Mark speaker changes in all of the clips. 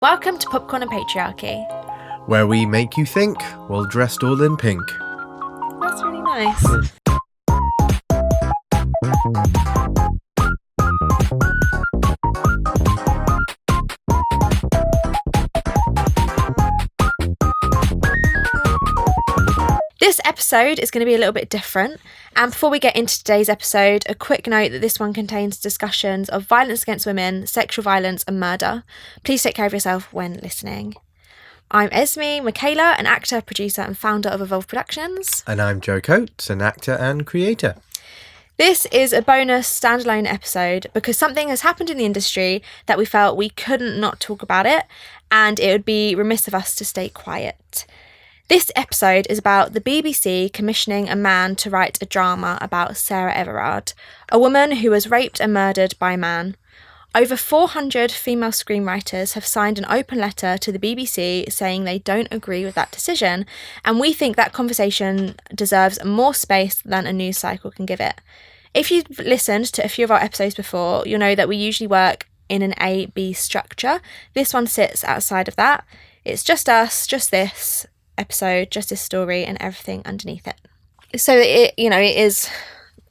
Speaker 1: Welcome to Popcorn and Patriarchy.
Speaker 2: Where we make you think while dressed all in pink.
Speaker 1: That's really nice. This episode is going to be a little bit different, and before we get into today's episode, a quick note that this one contains discussions of violence against women, sexual violence and murder. Please take care of yourself when listening. I'm Esme, Michaela, an actor, producer and founder of Evolve Productions.
Speaker 2: And I'm Joe Coates, an actor and creator.
Speaker 1: This is a bonus standalone episode because something has happened in the industry that we felt we couldn't not talk about it, and it would be remiss of us to stay quiet. This episode is about the BBC commissioning a man to write a drama about Sarah Everard, a woman who was raped and murdered by a man. Over 400 female screenwriters have signed an open letter to the BBC saying they don't agree with that decision, and we think that conversation deserves more space than a news cycle can give it. If you've listened to a few of our episodes before, you'll know that we usually work in an A-B structure. This one sits outside of that. It's just us, just this episode, just this story and everything underneath it. So it is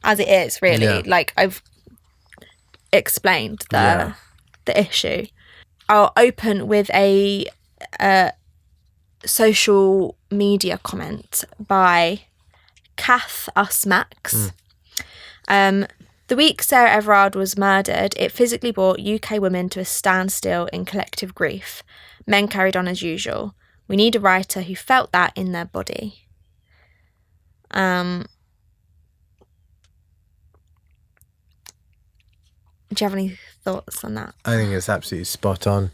Speaker 1: as it is, really.
Speaker 2: Yeah.
Speaker 1: Like I've explained the issue. I'll open with a social media comment by Kath Us Max. The week Sarah Everard was murdered, it physically brought UK women to a standstill in collective grief. Men carried on as usual. We need a writer who felt that in their body. Do you have any thoughts on that?
Speaker 2: I think it's absolutely spot on.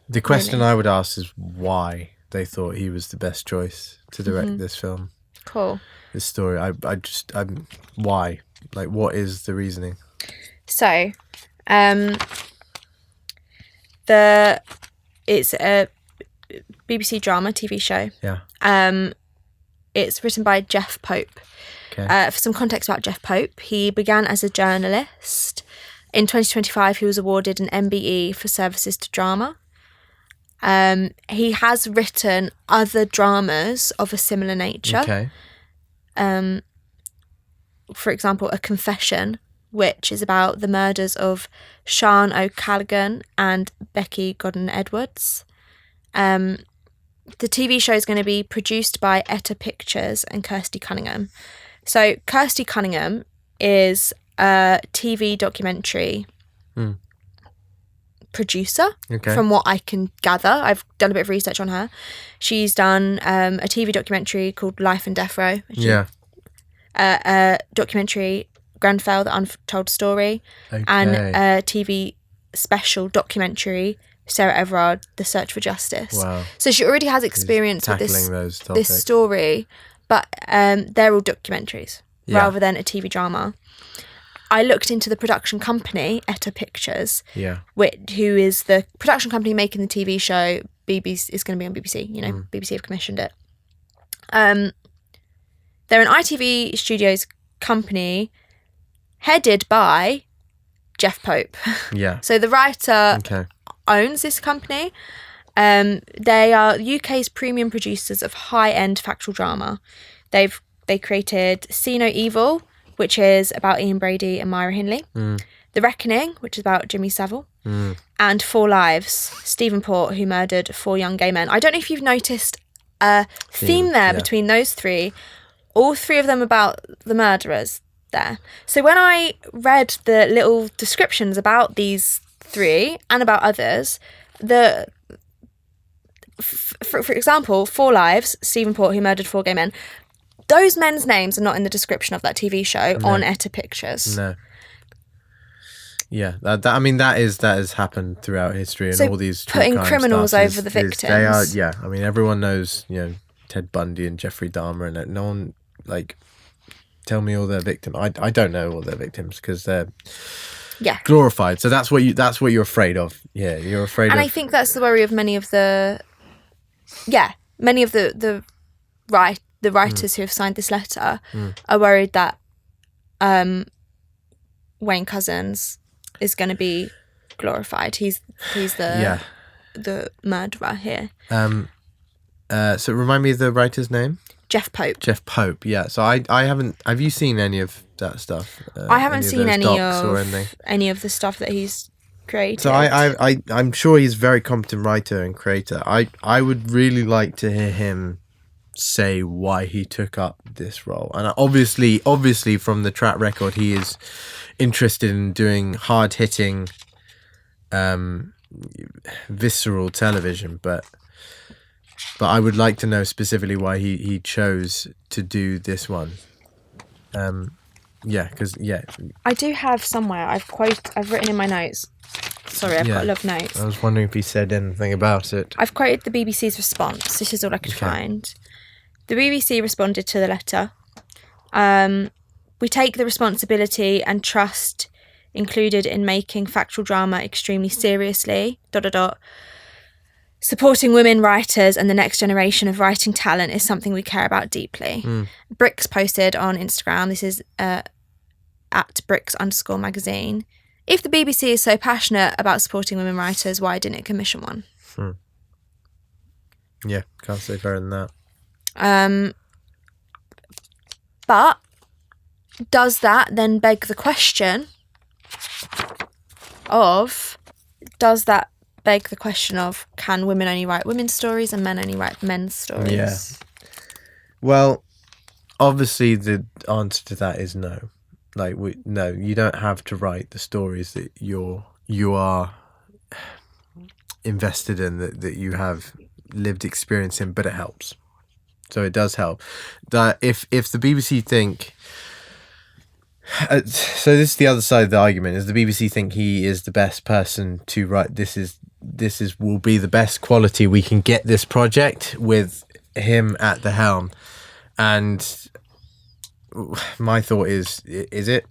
Speaker 2: The question I would ask is why they thought he was the best choice to direct this film.
Speaker 1: Cool.
Speaker 2: This story. Why? Like, what is the reasoning?
Speaker 1: So, it's a BBC drama TV show.
Speaker 2: Yeah.
Speaker 1: It's written by Jeff Pope.
Speaker 2: Okay.
Speaker 1: For some context about Jeff Pope, he began as a journalist. In 2025, he was awarded an MBE for services to drama. He has written other dramas of a similar nature.
Speaker 2: Okay.
Speaker 1: For example, A Confession, which is about the murders of Sian O'Callaghan and Becky Godden Edwards. The TV show is going to be produced by Etta Pictures and Kirsty Cunningham. So Kirsty Cunningham is a TV documentary producer, from what I can gather. I've done a bit of research on her. She's done a TV documentary called Life and Death Row. A documentary, Grenfell, The Untold Story, and a TV special documentary, Sarah Everard, The Search for Justice.
Speaker 2: Wow.
Speaker 1: So she already has experience with this story, but they're all documentaries rather than a TV drama. I looked into the production company, Etta Pictures, who is the production company making the TV show. BBC is going to be on BBC. BBC have commissioned it. They're an ITV Studios company headed by Jeff Pope. Yeah. So the writer owns this company. They are UK's premium producers of high-end factual drama. They created See No Evil, which is about Ian Brady and Myra Hindley. The Reckoning, which is about Jimmy Savile. And Four Lives, Stephen Port, who murdered 4 young gay men. I don't know if you've noticed a theme there between those three. All 3 of them about the murderers there. So when I read the little descriptions about these 3 and about others, for example, 4 Lives, Stephen Port, who murdered 4 gay men, those men's names are not in the description of that TV show on Etta Pictures.
Speaker 2: No. Yeah, that has happened throughout history, and
Speaker 1: so
Speaker 2: all these true
Speaker 1: putting
Speaker 2: crime
Speaker 1: criminals
Speaker 2: stuff
Speaker 1: over the victims.
Speaker 2: They are, yeah. I mean, everyone knows, Ted Bundy and Jeffrey Dahmer, and no one tell me all their victims. I don't know all their victims because they're glorified. So that's what you're afraid of. Yeah, you're afraid. And
Speaker 1: I think that's the worry of many of the writers who have signed this letter are worried that Wayne Couzens is going to be glorified. He's the the murderer here.
Speaker 2: So remind me of the writer's name.
Speaker 1: Jeff Pope.
Speaker 2: Jeff Pope, yeah. So I haven't. Have you seen any of that stuff?
Speaker 1: I haven't seen any
Speaker 2: of
Speaker 1: the stuff that he's created.
Speaker 2: So I'm sure he's a very competent writer and creator. I would really like to hear him say why he took up this role. And obviously from the track record, he is interested in doing hard hitting, visceral television, but I would like to know specifically why he chose to do this one. Because
Speaker 1: I do have somewhere I've written in my notes. Sorry, I've got a lot of notes.
Speaker 2: I was wondering if he said anything about it.
Speaker 1: I've quoted the BBC's response. This is all I could find. The BBC responded to the letter. We take the responsibility and trust included in making factual drama extremely seriously. ... Supporting women writers and the next generation of writing talent is something we care about deeply. Bricks posted on Instagram, this is at Bricks_magazine. If the BBC is so passionate about supporting women writers, why didn't it commission one?
Speaker 2: Yeah, can't say better than that.
Speaker 1: But does that then beg the question of, can women only write women's stories and men only write men's stories?
Speaker 2: Yeah. Well, obviously the answer to that is no. No, you don't have to write the stories that you are invested in, that you have lived experience in, but it helps. So it does help. That if the BBC think, so this is the other side of the argument, is the BBC think he is the best person to write, will be the best quality we can get this project with him at the helm. And my thought is it?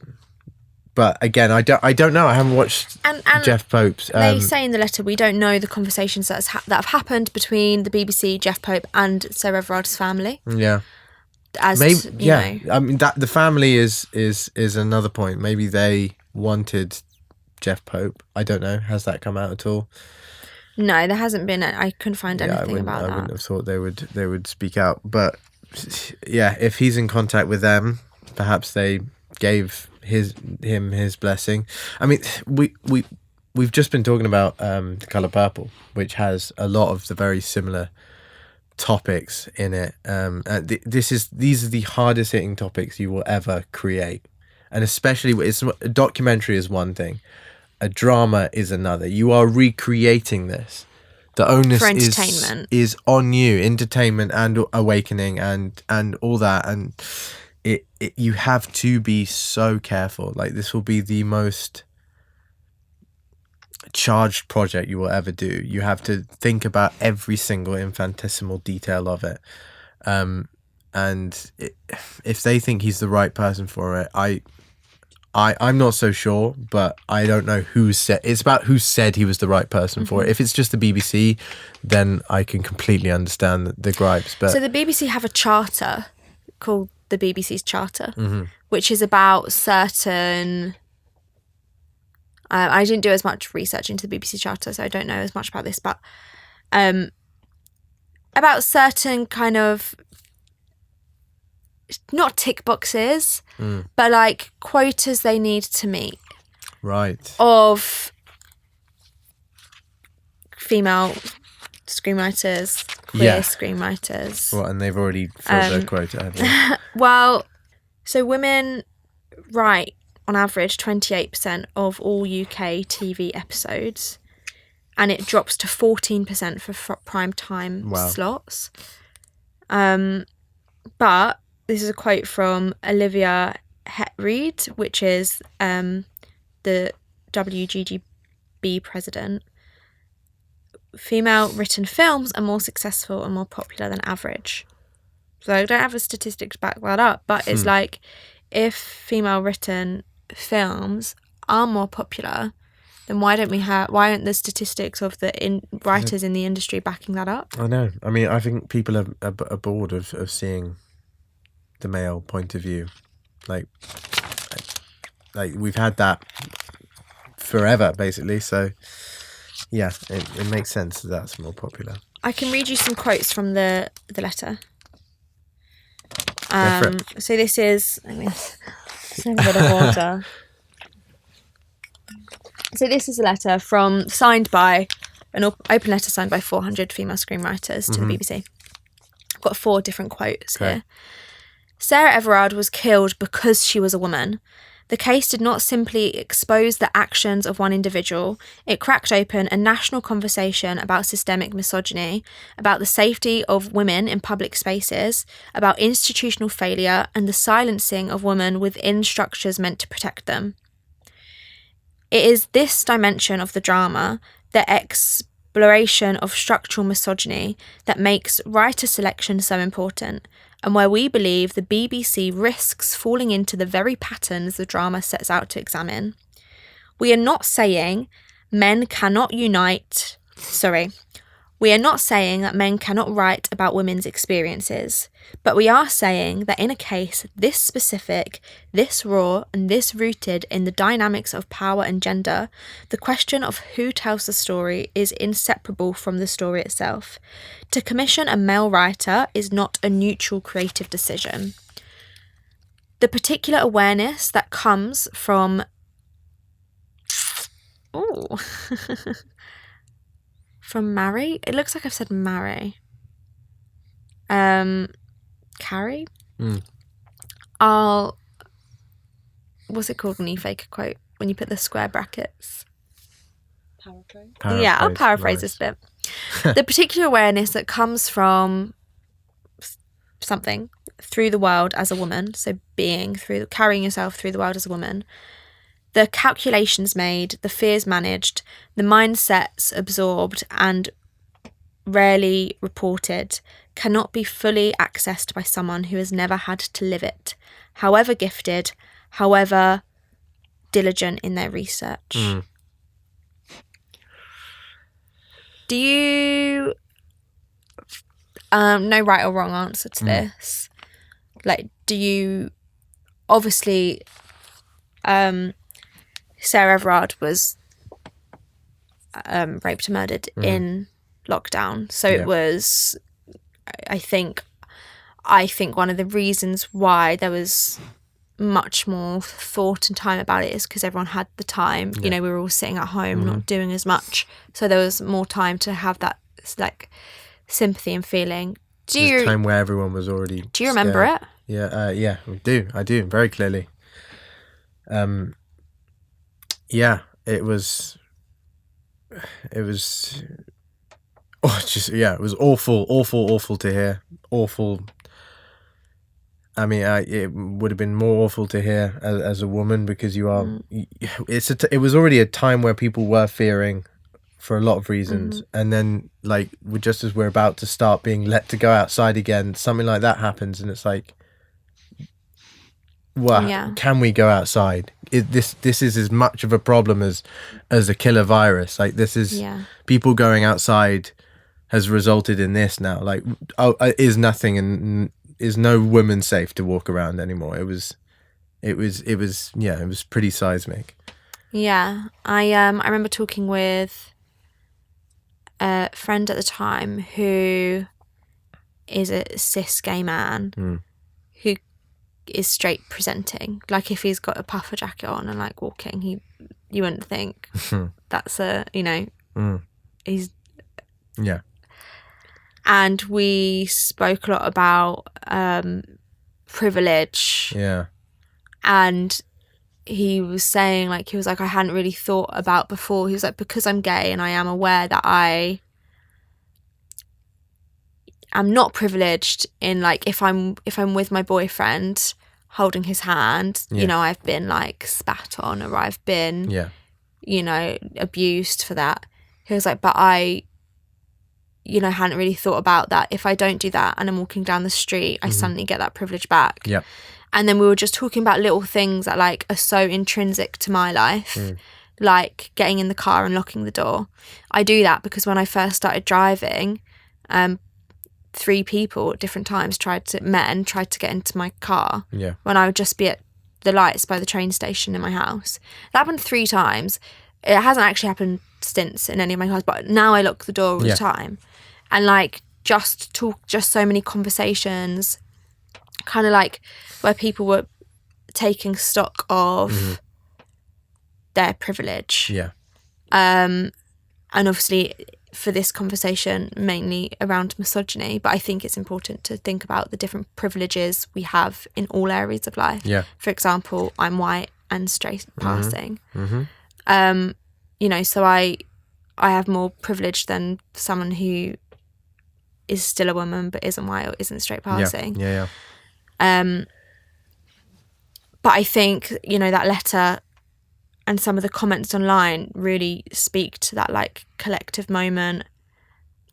Speaker 2: But again, I don't know. I haven't watched Jeff Pope's.
Speaker 1: They say in the letter, we don't know the conversations that have happened between the BBC, Jeff Pope, and Sarah Everard's family.
Speaker 2: Yeah. I mean, that the family is another point. Maybe they wanted Jeff Pope. I don't know. Has that come out at all?
Speaker 1: No, there hasn't been. I couldn't find anything about that.
Speaker 2: I wouldn't have thought they would speak out. But yeah, if he's in contact with them, perhaps they gave him his blessing. I mean, we've just been talking about The Colour Purple, which has a lot of the very similar topics in it. These are the hardest hitting topics you will ever create, and especially a documentary is one thing, a drama is another. You are recreating this. The onus
Speaker 1: for entertainment
Speaker 2: is on you, entertainment and awakening and all that, and it you have to be so careful. Like, this will be the most charged project you will ever do. You have to think about every single infinitesimal detail of it, and if they think he's the right person for it, I'm not so sure, but I don't know who said. It's about who said he was the right person for it. If it's just the BBC, then I can completely understand the gripes. But
Speaker 1: so the BBC have a charter called the BBC's Charter, which is about certain. I didn't do as much research into the BBC Charter, so I don't know as much about this, but about certain kind of, not tick boxes, but like quotas they need to meet.
Speaker 2: Right.
Speaker 1: Of female screenwriters, queer screenwriters.
Speaker 2: Well, and they've already filled their quota, haven't they?
Speaker 1: Well, so women write on average 28% of all UK TV episodes, and it drops to 14% for prime time slots. But this is a quote from Olivia Reed, which is the WGGB president. Female written films are more successful and more popular than average. So I don't have the statistics to back that up, but it's like, if female written films are more popular, then why aren't the statistics of the writers in the industry backing that up?
Speaker 2: I know. I mean, I think people are bored of seeing the male point of view. Like we've had that forever, basically. So yeah, it makes sense that that's more popular.
Speaker 1: I can read you some quotes from the letter.
Speaker 2: Go for it.
Speaker 1: So this is... a bit of water. So this is a letter signed by... an open letter signed by 400 female screenwriters to the BBC. I've got 4 different quotes here. Sarah Everard was killed because she was a woman. The case did not simply expose the actions of one individual. It cracked open a national conversation about systemic misogyny, about the safety of women in public spaces, about institutional failure and the silencing of women within structures meant to protect them. It is this dimension of the drama, the exploration of structural misogyny, that makes writer selection so important, and where we believe the BBC risks falling into the very patterns the drama sets out to examine. We are not saying men cannot write about women's experiences, but we are saying that in a case this specific, this raw, and this rooted in the dynamics of power and gender, the question of who tells the story is inseparable from the story itself. To commission a male writer is not a neutral creative decision. The particular awareness that comes from... from Mary? It looks like I've said Mary. Carrie? What's it called when you fake a quote? When you put the square brackets?
Speaker 2: Paraphrase.
Speaker 1: Yeah, I'll paraphrase this bit. The particular awareness that comes from something through the world as a woman, so carrying yourself through the world as a woman, the calculations made, the fears managed, the mindsets absorbed and rarely reported, cannot be fully accessed by someone who has never had to live it, however gifted, however diligent in their research. Do you no right or wrong answer to this? Like, do you... Obviously, Sarah Everard was raped and murdered in lockdown. So it was, I think one of the reasons why there was much more thought and time about it is because everyone had the time. You know, we were all sitting at home, not doing as much. So there was more time to have that, like, sympathy and feeling.
Speaker 2: There's a time where everyone was already
Speaker 1: Do you remember it?
Speaker 2: Yeah, yeah, I do, very clearly. Yeah, it was it was awful to hear. Awful. I mean, it would have been more awful to hear as a woman, because you are. It was already a time where people were fearing for a lot of reasons, and then, like, just as we're about to start being let to go outside again, something like that happens, and it's like, well, can we go outside? This is as much of a problem as a killer virus. Like, this is people going outside has resulted in this now. Like, is nothing, and is no woman safe to walk around anymore. It was pretty seismic.
Speaker 1: Yeah, I remember talking with a friend at the time who is a cis gay man who is straight presenting. Like, if he's got a puffer jacket on and, like, walking, you wouldn't think that's he's...
Speaker 2: Yeah.
Speaker 1: And we spoke a lot about privilege.
Speaker 2: Yeah.
Speaker 1: And he was saying, like, I hadn't really thought about before. He was like, because I'm gay and I am aware that I am not privileged in, like, if I'm with my boyfriend holding his hand, you know, I've been, like, spat on, or I've been, you know, abused for that. He was like, but I, you know, hadn't really thought about that. If I don't do that and I'm walking down the street, I suddenly get that privilege back.
Speaker 2: Yeah.
Speaker 1: And then we were just talking about little things that, like, are so intrinsic to my life, like getting in the car and locking the door. I do that because when I first started driving, 3 people at different times tried to get into my car when I would just be at the lights by the train station in my house. That happened 3 times. it hasn't actually happened since in any of my classes, but now I lock the door all the time. And like just so many conversations kind of like where people were taking stock of their privilege.
Speaker 2: Yeah.
Speaker 1: And obviously for this conversation mainly around misogyny, but I think it's important to think about the different privileges we have in all areas of life.
Speaker 2: Yeah.
Speaker 1: For example, I'm white and straight passing. You know, so I have more privilege than someone who is still a woman but isn't white or isn't straight passing.
Speaker 2: Yeah.
Speaker 1: But I think, you know, that letter and some of the comments online really speak to that like collective moment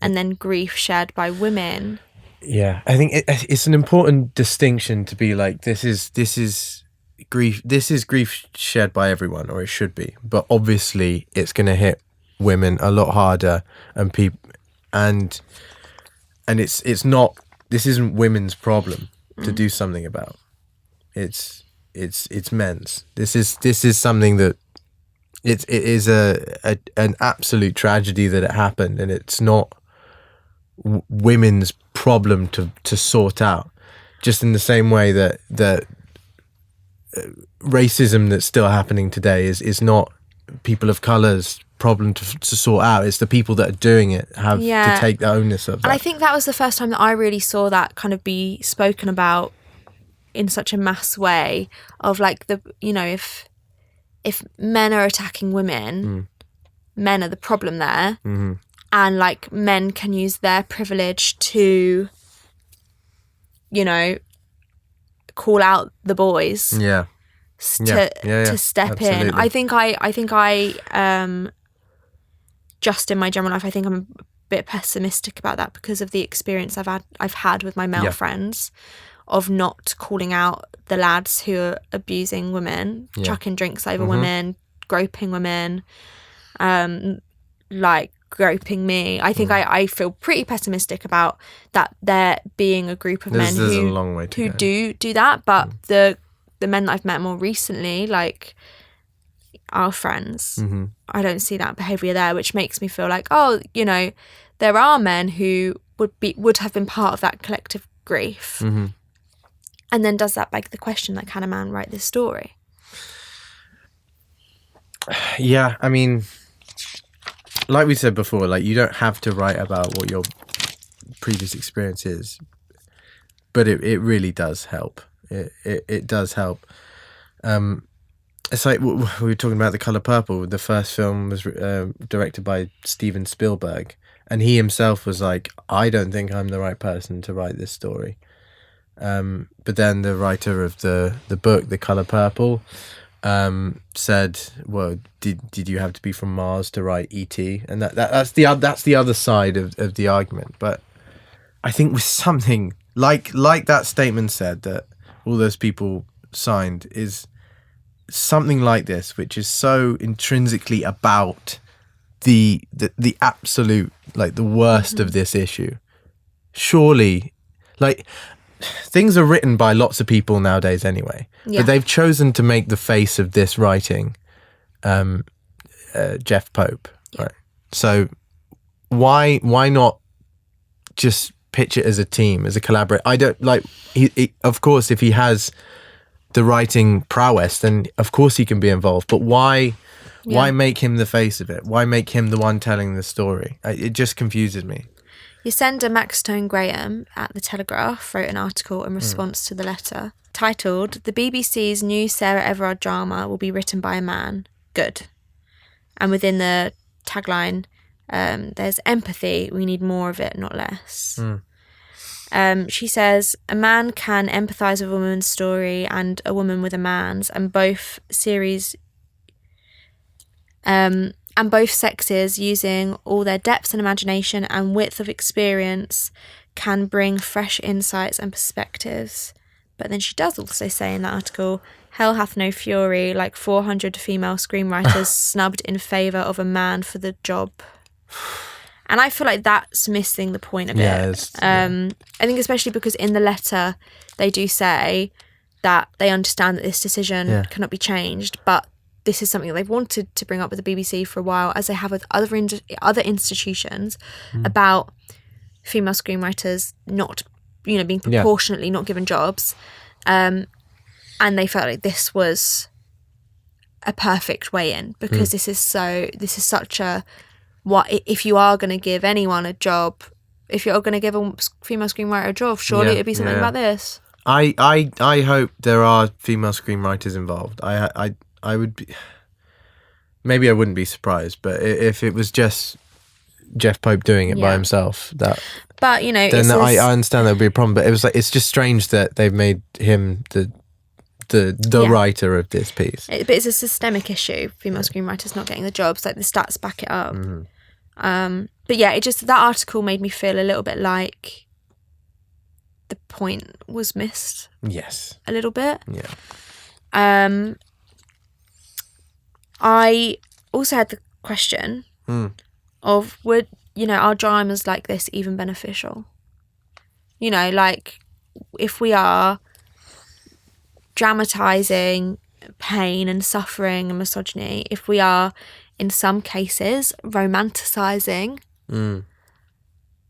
Speaker 1: and then grief shared by women.
Speaker 2: Yeah, I think it's an important distinction to be like, this is grief shared by everyone, or it should be, but obviously it's going to hit women a lot harder, and people, and it's not, this isn't women's problem to do something about. It's men's. This is something that it is an absolute tragedy that it happened, and it's not women's problem to sort out. Just in the same way that racism that's still happening today is not people of colour's problem to sort out. It's the people that are doing it have to take the onus of that.
Speaker 1: And I think that was the first time that I really saw that kind of be spoken about in such a mass way, of like, the, you know, if men are attacking women, men are the problem there. And like men can use their privilege to, you know, call out the boys. To step
Speaker 2: absolutely.
Speaker 1: in. I think I just in my general life, I think I'm a bit pessimistic about that because of the experience I've had with my male friends of not calling out the lads who are abusing women, chucking drinks over women, groping women, like groping me. I think I feel pretty pessimistic about that there being a group of men who do that, but the men that I've met more recently, like our friends, I don't see that behaviour there, which makes me feel like, oh, you know, there are men who would have been part of that collective grief. And then does that beg the question, like, can a man write this story?
Speaker 2: Yeah, I mean, like we said before, like, you don't have to write about what your previous experience is, but it really does help. It does help. It's like we were talking about The Colour Purple. The first film was directed by Steven Spielberg, and he himself was like, I don't think I'm the right person to write this story. But then the writer of the book, The Colour Purple, said, well, did you have to be from Mars to write E.T.? And that's the other side of the argument. But I think with something like that statement said, that all those people signed, is something like this, which is so intrinsically about the absolute, like, the worst of this issue. Surely, like, things are written by lots of people nowadays anyway, but they've chosen to make the face of this writing Jeff Pope, right? So why not just pitch it as a team, as a collaborator? I don't like, he of course, if he has the writing prowess, then of course he can be involved, but why make him the face of it? Why make him the one telling the story? It just confuses me.
Speaker 1: Your sender, Max Stone Graham at The Telegraph, wrote an article in response to the letter titled, "The BBC's new Sarah Everard drama will be written by a man. Good." And within the tagline, there's empathy. We need more of it, not less. She says, a man can empathise with a woman's story and a woman with a man's, and both sexes, using all their depths and imagination and width of experience, can bring fresh insights and perspectives. But then she does also say in that article, hell hath no fury, like 400 female screenwriters snubbed in favour of a man for the job. And I feel like that's missing the point of it. I think especially because in the letter they do say that they understand that this decision cannot be changed, but this is something that they've wanted to bring up with the BBC for a while, as they have with other institutions, about female screenwriters not, being proportionately not given jobs. And they felt like this was a perfect way in, because this is such a, if you are going to give anyone a job, if you're going to give a female screenwriter a job, surely it'd be something about this.
Speaker 2: I hope there are female screenwriters involved. I would be, maybe I wouldn't be surprised, but if it was just Jeff Pope doing it by himself, then I understand that would be a problem. But it was like, it's just strange that they've made him the writer of this piece.
Speaker 1: But it's a systemic issue. Female screenwriters not getting the jobs, like the stats back it up. But yeah, that article made me feel a little bit like the point was missed.
Speaker 2: Yes.
Speaker 1: A little bit.
Speaker 2: Yeah.
Speaker 1: I also had the question of, would, are dramas like this even beneficial? Like, if we are dramatising pain and suffering and misogyny, if we are, in some cases, romanticising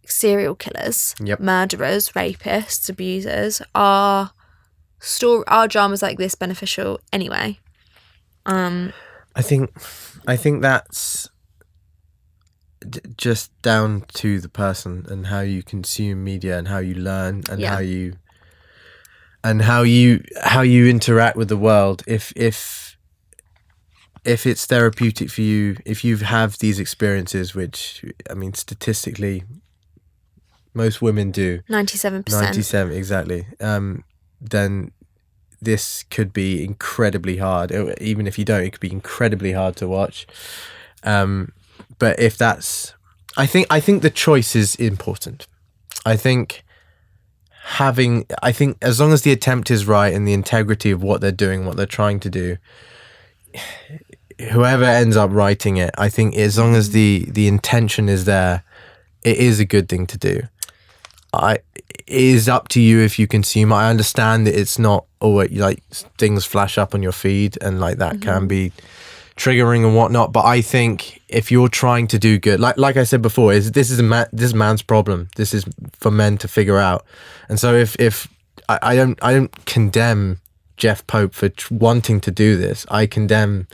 Speaker 1: serial killers, murderers, rapists, abusers, are dramas like this beneficial anyway?
Speaker 2: I think that's just down to the person and how you consume media and how you learn and how you interact with the world. If it's therapeutic for you, if you have these experiences, which, I mean, statistically most women do,
Speaker 1: 97%,
Speaker 2: exactly, then this could be incredibly hard. Even if you don't, it could be incredibly hard to watch. But if that's, I think the choice is important. I think as long as the attempt is right and the integrity of what they're doing, what they're trying to do, whoever ends up writing it, I think as long as the intention is there, it is a good thing to do. It is up to you if you consume. I understand that it's not always like things flash up on your feed and like that can be triggering and whatnot. But I think if you're trying to do good, like I said before, this is man's problem. This is for men to figure out. And so if I don't condemn Jeff Pope for wanting to do this. I condemn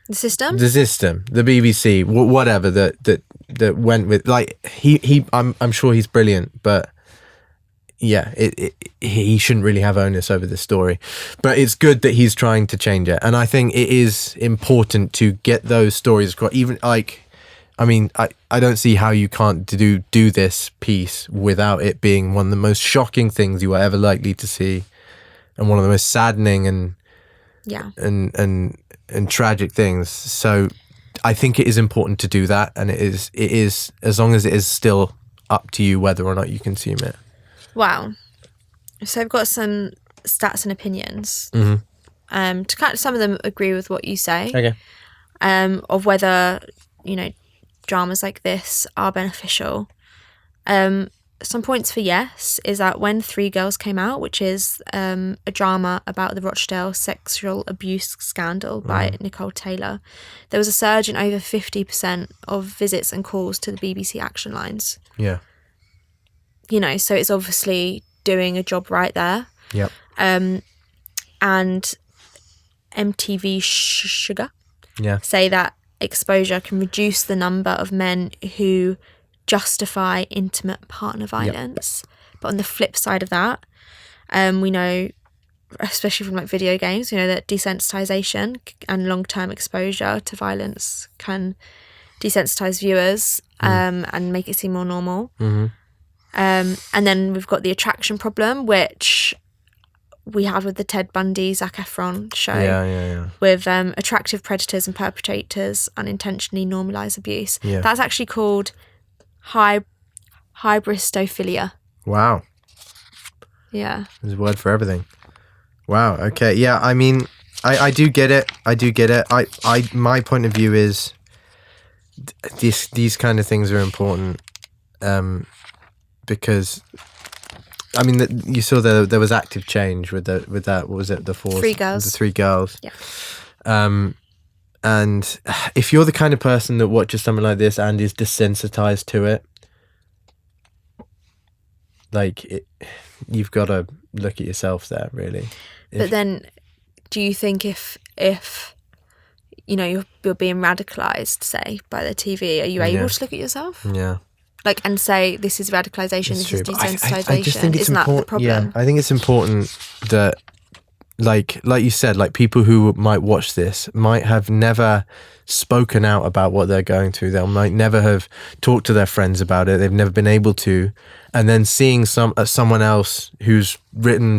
Speaker 2: the system, the BBC, whatever that went with, like, I'm sure he's brilliant, but yeah, he shouldn't really have onus over this story. But it's good that he's trying to change it, and I think it is important to get those stories across. Even like, I mean, I don't see how you can't do this piece without it being one of the most shocking things you are ever likely to see, and one of the most saddening and tragic things. So I think it is important to do that, and it is as long as it is still up to you whether or not you consume it.
Speaker 1: Wow. So I've got some stats and opinions. To kind of, some of them agree with what you say.
Speaker 2: Okay.
Speaker 1: Of whether, dramas like this are beneficial. Some points for yes is that when Three Girls came out, which is a drama about the Rochdale sexual abuse scandal by Nicole Taylor, there was a surge in over 50% of visits and calls to the BBC action lines.
Speaker 2: Yeah.
Speaker 1: So it's obviously doing a job right there.
Speaker 2: Yep.
Speaker 1: And MTV Sugar say that exposure can reduce the number of men who justify intimate partner violence. But on the flip side of that, we know, especially from like video games, that desensitization and long-term exposure to violence can desensitize viewers and make it seem more normal. And then we've got the attraction problem, which we have with the Ted Bundy, Zac Efron show, with attractive predators and perpetrators unintentionally normalise abuse. That's actually called hybristophilia.
Speaker 2: Wow.
Speaker 1: Yeah. There's
Speaker 2: a word for everything. Wow. Okay. Yeah. I mean, I do get it. My point of view is these kind of things are important. Because, I mean, you saw there was active change with that. What was it? The Three Girls.
Speaker 1: Yeah.
Speaker 2: And if you're the kind of person that watches something like this and is desensitized to it, like, you've got to look at yourself there, really.
Speaker 1: But then, do you think if you know, you're being radicalized, say, by the TV, are you able to look at yourself?
Speaker 2: Yeah.
Speaker 1: Like, and say, this is radicalization, this is desensitization.
Speaker 2: I just think it's
Speaker 1: Isn't that the problem?
Speaker 2: Yeah, I think it's important that, like you said, like, people who might watch this might have never spoken out about what they're going through. They might never have talked to their friends about it. They've never been able to. And then seeing someone else who's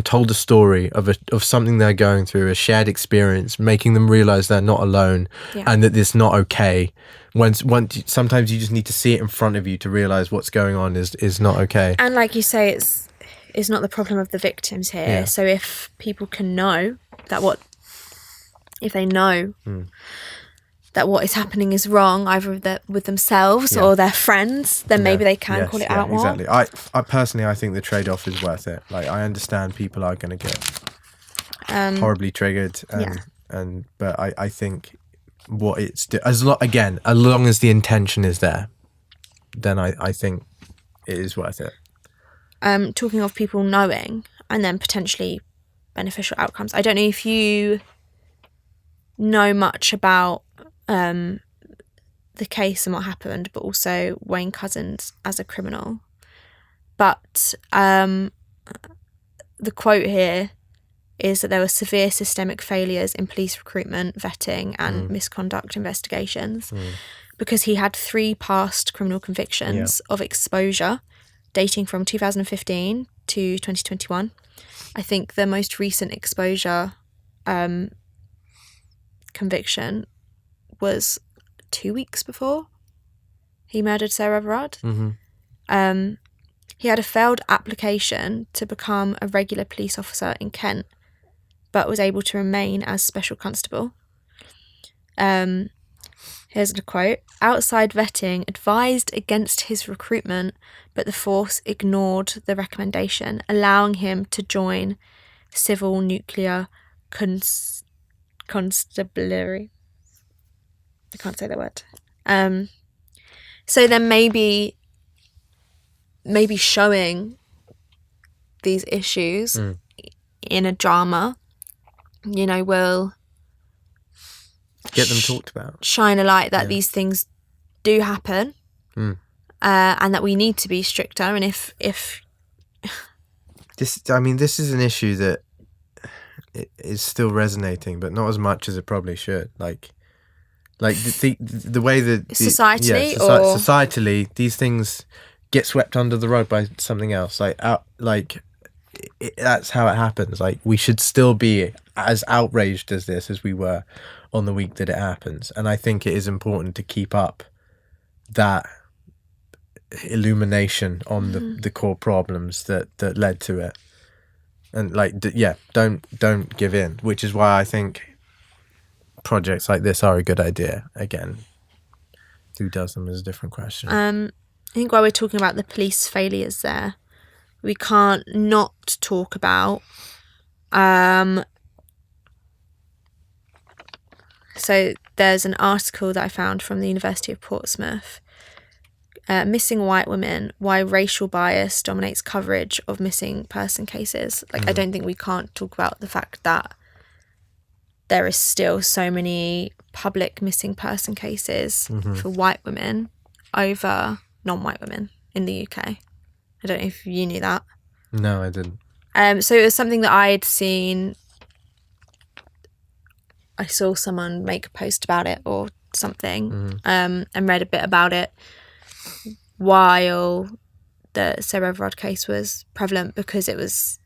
Speaker 2: told a story of something they're going through, a shared experience, making them realize they're not alone, and that it's not okay. Sometimes you just need to see it in front of you to realize what's going on is not okay.
Speaker 1: And like you say, it's not the problem of the victims here.
Speaker 2: Yeah.
Speaker 1: So if people can know that if they know that what is happening is wrong, either with themselves or their friends, then maybe they can call it out more.
Speaker 2: Exactly. I personally, I think the trade-off is worth it. Like, I understand people are going to get horribly triggered, but I think what it's as long as the intention is there, then I think it is worth it.
Speaker 1: Talking of people knowing and then potentially beneficial outcomes, I don't know if you know much about the case and what happened, but also Wayne Couzens as a criminal. But the quote here is that there were severe systemic failures in police recruitment, vetting, and misconduct investigations, because he had 3 past criminal convictions of exposure dating from 2015 to 2021. I think the most recent exposure conviction was 2 weeks before he murdered Sarah Everard. He had a failed application to become a regular police officer in Kent, but was able to remain as special constable. Here's a quote: "Outside vetting advised against his recruitment, but the force ignored the recommendation, allowing him to join civil nuclear constabulary." I can't say that word. So then maybe showing these issues in a drama, you know, will
Speaker 2: get them talked about,
Speaker 1: shine a light that these things do happen, and that we need to be stricter. And if
Speaker 2: this is an issue that is still resonating, but not as much as it probably should. Like the way that societally these things get swept under the rug by something else. That's how it happens. Like, we should still be as outraged as we were on the week that it happens. And I think it is important to keep up that illumination on the core problems that led to it. And don't give in, which is why I think projects like this are a good idea. Again, who does them is a different question.
Speaker 1: I think while we're talking about the police failures there, we can't not talk about so there's an article that I found from the University of Portsmouth, Missing White Women, Why Racial Bias Dominates Coverage of Missing Person Cases. I don't think we can't talk about the fact that there is still so many public missing person cases for white women over non-white women in the UK. I don't know if you knew that.
Speaker 2: No, I didn't.
Speaker 1: So it was something that I'd seen. I saw someone make a post about it or something, and read a bit about it while the Sarah Everard case was prevalent, because it was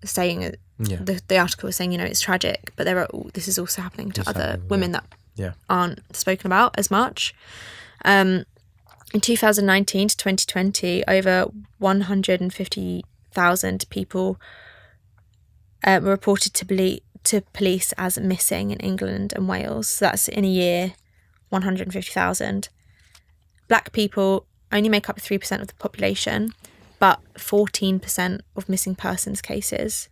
Speaker 1: saying the article was saying, you know, it's tragic, but this is also happening to other women that aren't spoken about as much. In 2019 to 2020, over 150,000 people were reported to police as missing in England and Wales. So that's in a year, 150,000. Black people only make up 3% of the population, but 14% of missing persons cases.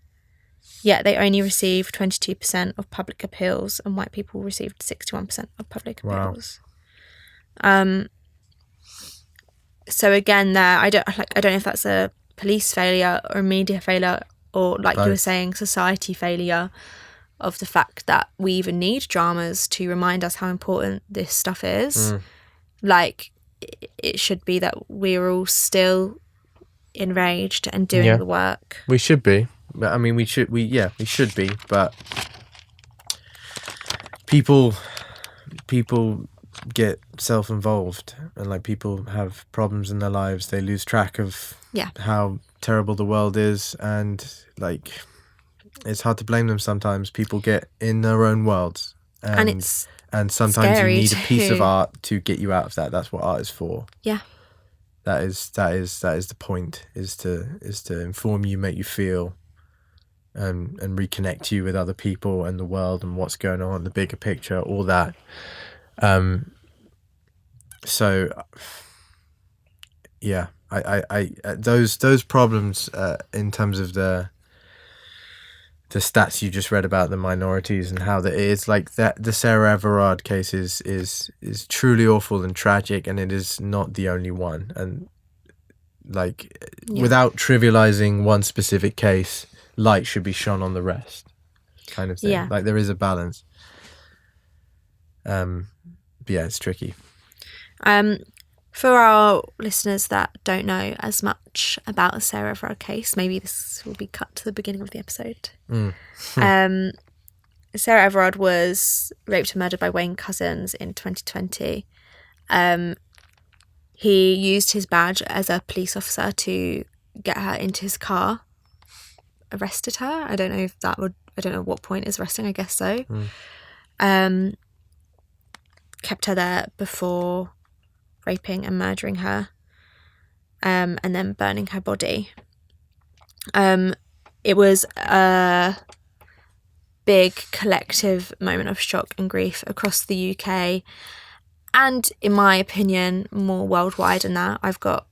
Speaker 1: Yet they only received 22% of public appeals, and white people received 61% of public appeals. Wow. So again, there, I don't know if that's a police failure or a media failure, or like both. You were saying, society failure of the fact that we even need dramas to remind us how important this stuff is. Like, it should be that we're all still enraged and doing the work.
Speaker 2: We should be. I mean, we should be, but people get self-involved, and like, people have problems in their lives. They lose track of how terrible the world is, and like, it's hard to blame them sometimes. People get in their own worlds, and sometimes you need a piece of art to get you out of that. That's what art is for.
Speaker 1: Yeah.
Speaker 2: That is the point, is to inform you, make you feel, and reconnect you with other people and the world and what's going on, the bigger picture, all that. So yeah, I those problems in terms of the stats you just read about the minorities and how that it is, like, that the Sarah Everard case is truly awful and tragic, and it is not the only one. And like, without trivializing one specific case, light should be shone on the rest, kind of thing. Yeah. Like, there is a balance. But yeah, it's tricky.
Speaker 1: For our listeners that don't know as much about the Sarah Everard case, maybe this will be cut to the beginning of the episode. Sarah Everard was raped and murdered by Wayne Couzens in 2020. He used his badge as a police officer to get her into his car, arrested her. I don't know what point is arresting, I guess so. Kept her there before raping and murdering her, and then burning her body. It was a big collective moment of shock and grief across the UK, and in my opinion, more worldwide than that. I've got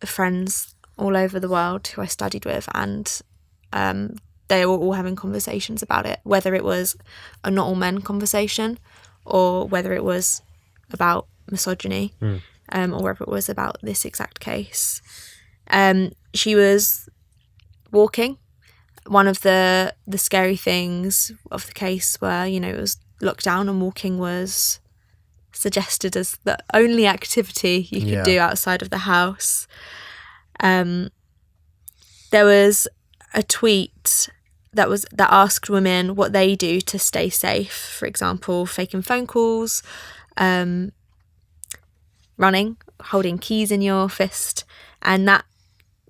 Speaker 1: friends all over the world who I studied with, and they were all having conversations about it, whether it was a not all men conversation, or whether it was about misogyny, or whether it was about this exact case. She was walking. One of the scary things of the case were, it was lockdown, and walking was suggested as the only activity you could do outside of the house. There was a tweet that asked women what they do to stay safe. For example, faking phone calls, running, holding keys in your fist, and that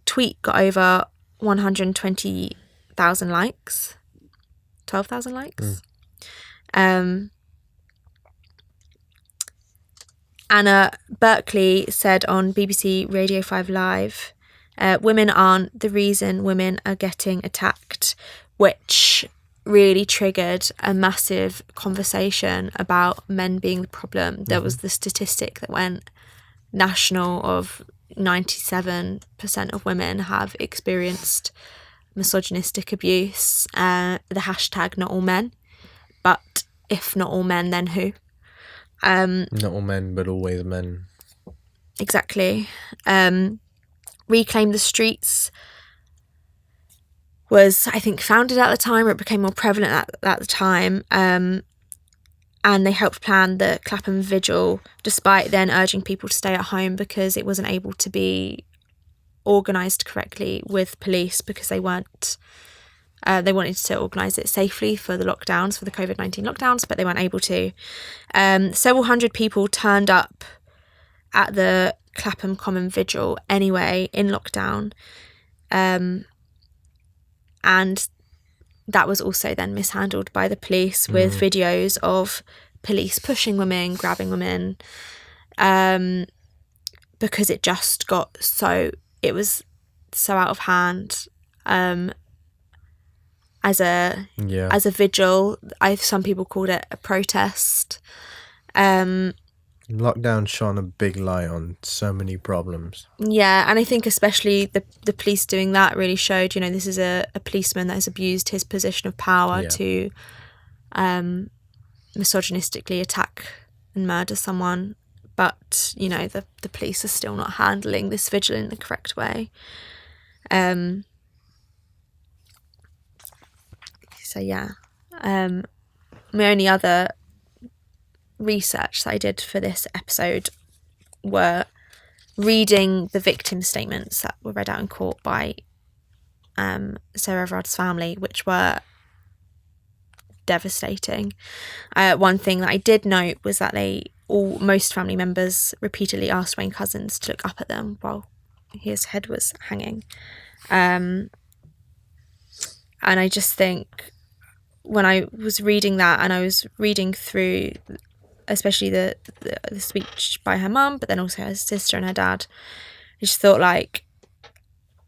Speaker 1: tweet got over 120,000 likes, 12,000 likes. Anna Berkeley said on BBC Radio 5 Live, "Women aren't the reason women are getting attacked," which really triggered a massive conversation about men being the problem. There was the statistic that went national of 97% of women have experienced misogynistic abuse. The hashtag not all men, but if not all men, then who?
Speaker 2: Not all men, but always men.
Speaker 1: Exactly. Reclaim the Streets was, I think, founded at the time, or it became more prevalent at the time. And they helped plan the Clapham Vigil, despite then urging people to stay at home because it wasn't able to be organised correctly with police, because they weren't. They wanted to organise it safely for the lockdowns, for the COVID-19 lockdowns, but they weren't able to. Several hundred people turned up at the Clapham Common Vigil anyway in lockdown. And that was also then mishandled by the police with videos of police pushing women, grabbing women, because it just got it was so out of hand. As a vigil, some people called it a protest.
Speaker 2: Lockdown shone a big light on so many problems.
Speaker 1: Yeah, and I think especially the police doing that really showed, you know, this is a policeman that has abused his position of power to misogynistically attack and murder someone. But, you know, the police are still not handling this vigil in the correct way. So, yeah. My only other research that I did for this episode were reading the victim statements that were read out in court by Sarah Everard's family, which were devastating. One thing that I did note was that most family members repeatedly asked Wayne Couzens to look up at them while his head was hanging. And I just think when I was reading that, and I was reading through especially the speech by her mum, but then also her sister and her dad, I just thought like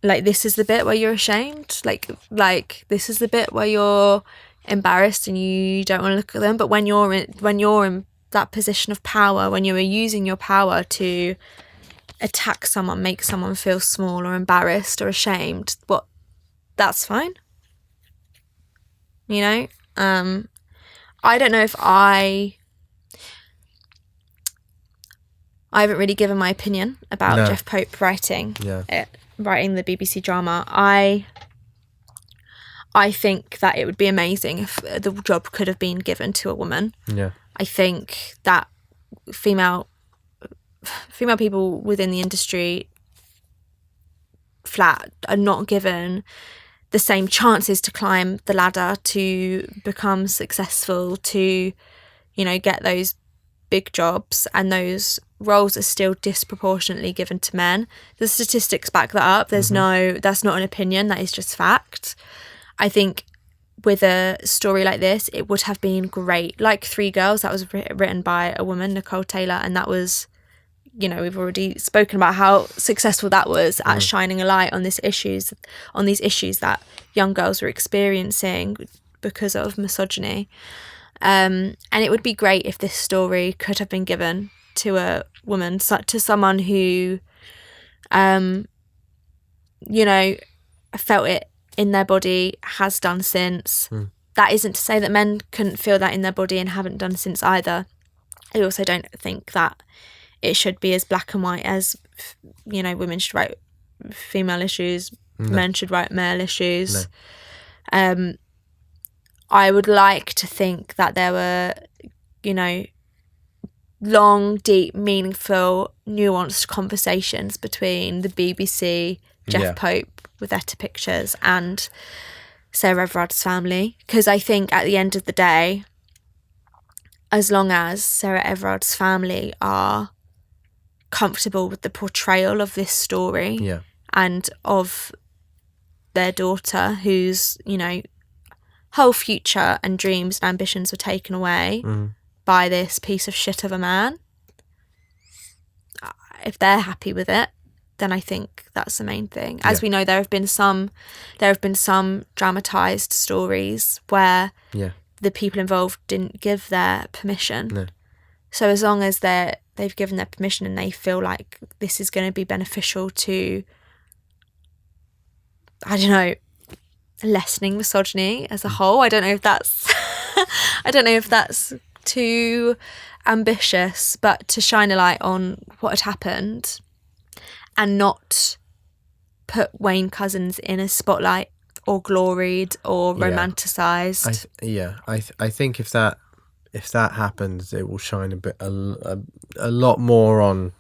Speaker 1: this is the bit where you're ashamed, like this is the bit where you're embarrassed and you don't want to look at them. But when you're in that position of power, when you are using your power to attack someone, make someone feel small or embarrassed or ashamed, that's fine, you know. I don't know if I haven't really given my opinion about Jeff Pope writing the BBC drama. I think that it would be amazing if the job could have been given to a woman.
Speaker 2: Yeah.
Speaker 1: I think that female people within the industry flat are not given the same chances to climb the ladder, to become successful, to, you know, get those big jobs, and those roles are still disproportionately given to men. The statistics back that up. That's not an opinion, that is just fact. I think with a story like this, it would have been great. Like Three Girls, that was written by a woman, Nicole Taylor, and that was, you know, we've already spoken about how successful that was at shining a light on these issues that young girls were experiencing because of misogyny. And it would be great if this story could have been given to a woman, to someone who, you know, felt it in their body, has done since. That isn't to say that men couldn't feel that in their body and haven't done since either. I also don't think that it should be as black and white as, you know, women should write female issues, men should write male issues. I would like to think that there were, you know, long, deep, meaningful, nuanced conversations between the BBC, Jeff Pope with Etta Pictures, and Sarah Everard's family. Because I think at the end of the day, as long as Sarah Everard's family are comfortable with the portrayal of this story and of their daughter, whose, you know, whole future and dreams and ambitions were taken away by this piece of shit of a man, if they're happy with it, then I think that's the main thing. As we know, there have been some dramatized stories where the people involved didn't give their permission. So as long as they've given their permission and they feel like this is going to be beneficial to, I don't know, lessening misogyny as a whole. I don't know if that's too ambitious, but to shine a light on what had happened and not put Wayne Couzens in a spotlight or gloried or romanticized.
Speaker 2: I think if that happens, it will shine a lot more on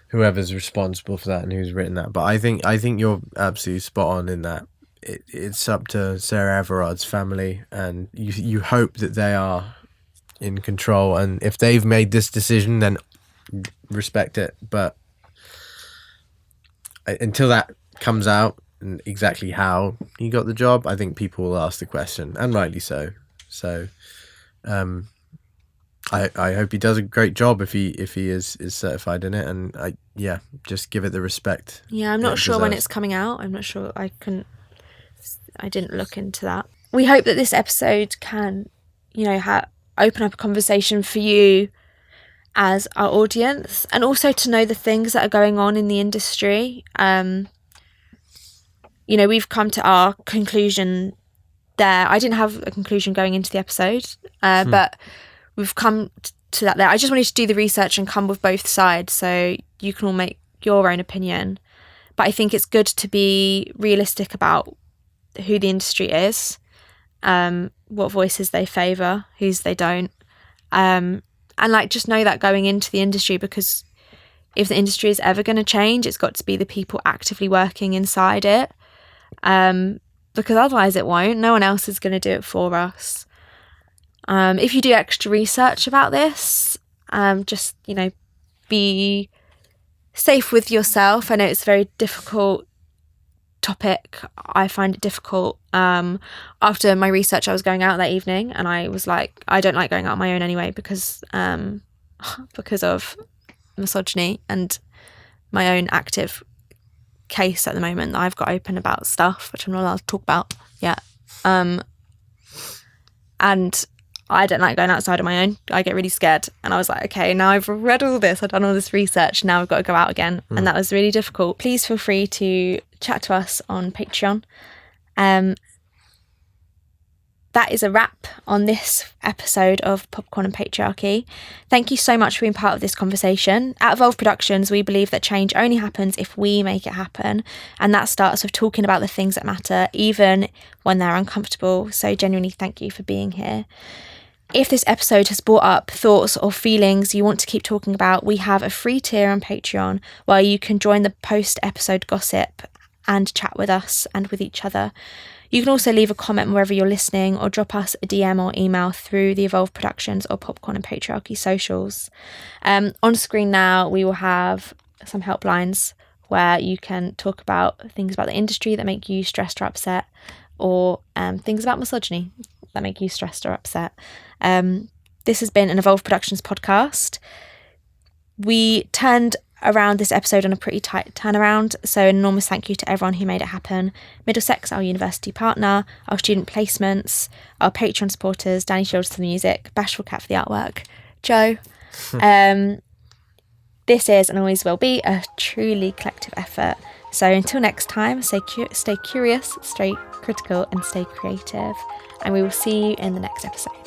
Speaker 2: whoever's responsible for that and who's written that. But I think you're absolutely spot on in that it's up to Sarah Everard's family, and you hope that they are in control, and if they've made this decision, then respect it. But until that comes out and exactly how he got the job, I think people will ask the question, and rightly so. So I hope he does a great job if he is certified in it, and just give it the respect.
Speaker 1: I'm not sure when it's coming out. I'm not sure. I didn't look into that. We hope that this episode can, you know, open up a conversation for you as our audience, and also to know the things that are going on in the industry. We've come to our conclusion there. I didn't have a conclusion going into the episode, but we've come to that there. I just wanted to do the research and come with both sides so you can all make your own opinion. But I think it's good to be realistic about who the industry is, what voices they favour, whose they don't. And just know that going into the industry, because if the industry is ever going to change, it's got to be the people actively working inside it. Because otherwise it won't. No one else is going to do it for us. If you do extra research about this, just, be safe with yourself. I know it's a very difficult topic. I find it difficult. After my research, I was going out that evening and I was like, I don't like going out on my own anyway because of misogyny and my own active case at the moment that I've got open about stuff which I'm not allowed to talk about yet. And I don't like going outside on my own. I get really scared. And I was like, okay, now I've read all this, I've done all this research, now I've got to go out again. And that was really difficult. Please feel free to chat to us on Patreon. That is a wrap on this episode of Popcorn and Patriarchy. Thank you so much for being part of this conversation. At Evolve Productions, we believe that change only happens if we make it happen. And that starts with talking about the things that matter, even when they're uncomfortable. So genuinely, thank you for being here. If this episode has brought up thoughts or feelings you want to keep talking about, we have a free tier on Patreon where you can join the post-episode gossip and chat with us and with each other. You can also leave a comment wherever you're listening or drop us a DM or email through the Evolve Productions or Popcorn and Patriarchy socials. On screen now, we will have some helplines where you can talk about things about the industry that make you stressed or upset, or things about misogyny that make you stressed or upset. This has been an Evolve Productions podcast. We turned around this episode on a pretty tight turnaround, so an enormous thank you to everyone who made it happen. Middlesex, our university partner, our student placements, our Patreon supporters, Danny Shields for the music, Bashful Cat for the artwork, Joe. This is and always will be a truly collective effort. So until next time, stay curious, stay critical and stay creative, and we will see you in the next episode.